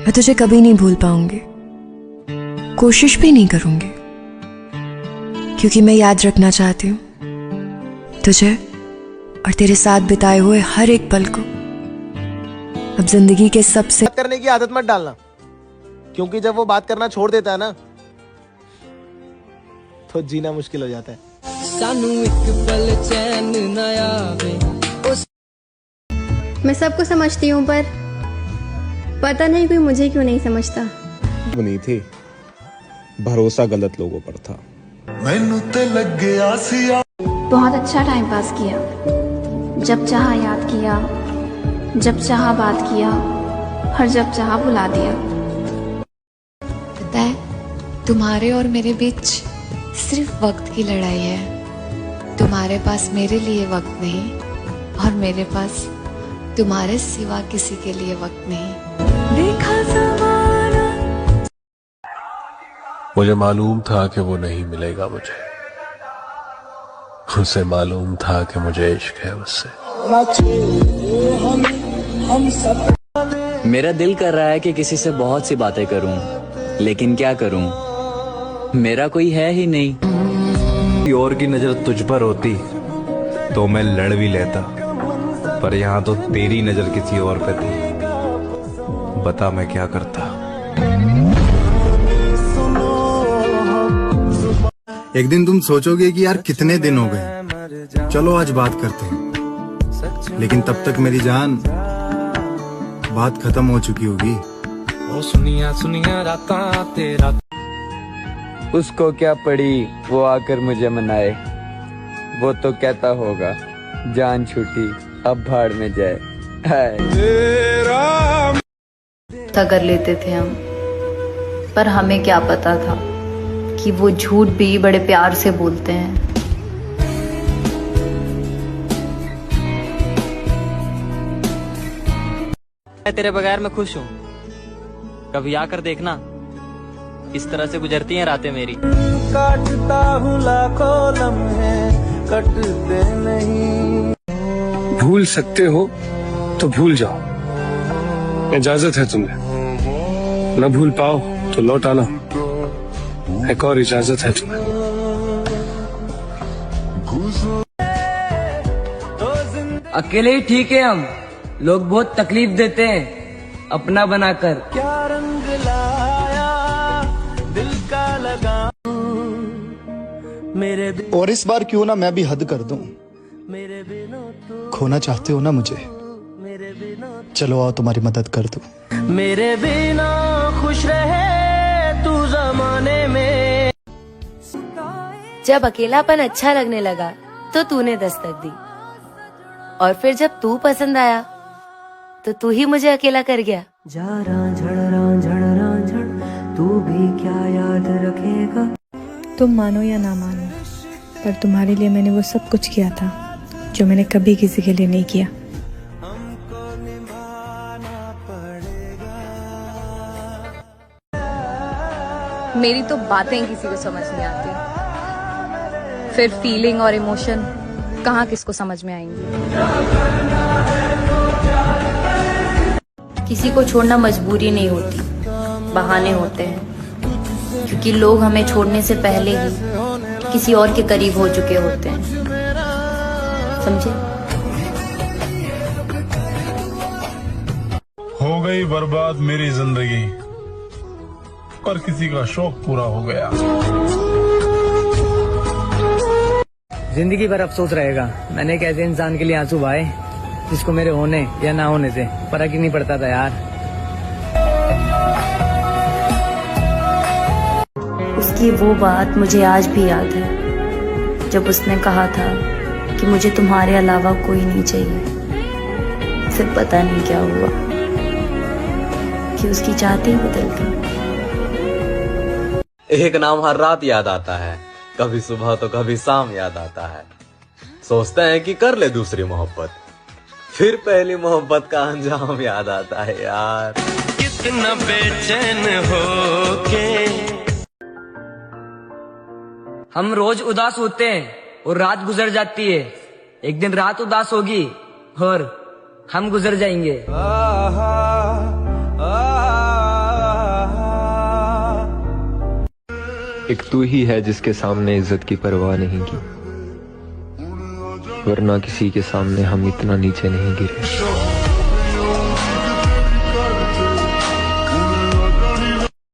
मैं तुझे कभी नहीं भूल पाऊंगी, कोशिश भी नहीं करूंगी, क्योंकि मैं याद रखना चाहती हूँ तुझे और तेरे साथ बिताए हुए हर एक पल को। अब जिंदगी के सबसे बात करने की आदत मत डालना, क्योंकि जब वो बात करना छोड़ देता है ना तो जीना मुश्किल हो जाता है। मैं सबको समझती हूँ, पर पता नहीं कोई मुझे क्यों नहीं समझता। बनी थी, भरोसा गलत लोगों पर था। बहुत अच्छा टाइम पास किया, जब चाहा याद किया, जब चाहा बात किया, हर जब चाहा बुला दिया। पता है, तुम्हारे और मेरे बीच सिर्फ वक्त की लड़ाई है। तुम्हारे पास मेरे लिए वक्त नहीं और मेरे पास तुम्हारे सिवा किसी के लिए वक्त नहीं। देखा ज़माना। मुझे मालूम था कि वो नहीं मिलेगा मुझे, उसे मालूम था कि मुझे इश्क है उससे। मेरा दिल कर रहा है कि किसी से बहुत सी बातें करूं, लेकिन क्या करूं, मेरा कोई है ही नहीं। और की नजर तुझ पर होती तो मैं लड़ भी लेता, पर यहाँ तो तेरी नजर किसी और पे थी। बता मैं क्या करता। एक दिन तुम सोचोगे कि यार कितने दिन हो गए, चलो आज बात करते हैं, लेकिन तब तक मेरी जान बात खत्म हो चुकी होगी। सुनिया राता तेरा। उसको क्या पड़ी वो आकर मुझे मनाए, वो तो कहता होगा जान छूटी अब भाड़ में जाए। कर लेते थे हम, पर हमें क्या पता था कि वो झूठ भी बड़े प्यार से बोलते हैं। तेरे बगैर मैं खुश हूँ, कभी आकर देखना इस तरह से गुजरती हैं रातें मेरी। काटता हूँ लाखों लम्हे, कटते नहीं। भूल सकते हो तो भूल जाओ, इजाजत है तुम्हें। न भूल पाओ तो लौट आना, एक और इजाजत है तुम्हें। अकेले ही ठीक है हम, लोग बहुत तकलीफ देते हैं अपना बनाकर। क्या रंग लाया दिल का लगा मेरे दिल। और इस बार क्यों ना मैं भी हद कर दूं, खोना चाहते हो ना मुझे, चलो आओ तुम्हारी मदद कर दूं। मेरे बिना खुश रहे तू जमाने में। जब अकेलापन अच्छा लगने लगा तो तूने दस्तक दी, और फिर जब तू पसंद आया तो तू ही मुझे अकेला कर गया। जा रांझड़ तू भी क्या याद रखेगा। तुम मानो या ना मानो, पर तुम्हारे लिए मैंने वो सब कुछ किया था जो मैंने कभी किसी के लिए नहीं किया। मेरी तो बातें किसी को समझ नहीं आती, फिर फीलिंग और इमोशन कहाँ किसको समझ में आएंगी। किसी को छोड़ना मजबूरी नहीं होती, बहाने होते हैं, क्योंकि लोग हमें छोड़ने से पहले ही किसी और के करीब हो चुके होते हैं। समझे? हो गई बर्बाद मेरी जिंदगी, पर किसी का शौक पूरा हो गया। जिंदगी भर अफसोस रहेगा मैंने एक ऐसे इंसान के लिए आंसू बहाए जिसको मेरे होने या ना होने से फर्क ही नहीं पड़ता था यार। उसकी वो बात मुझे आज भी याद है, जब उसने कहा था कि मुझे तुम्हारे अलावा कोई नहीं चाहिए। फिर पता नहीं क्या हुआ कि उसकी चाहती ही बदल गई। एक नाम हर रात याद आता है, कभी सुबह तो कभी शाम याद आता है। सोचते हैं कि कर ले दूसरी मोहब्बत, फिर पहली मोहब्बत का अंजाम याद आता है यार। कितना बेचैन हो के हम रोज उदास होते हैं और रात गुजर जाती है। एक दिन रात उदास होगी और हम गुजर जाएंगे। एक तू ही है जिसके सामने इज्जत की परवाह नहीं की, वरना किसी के सामने हम इतना नीचे नहीं गिरे।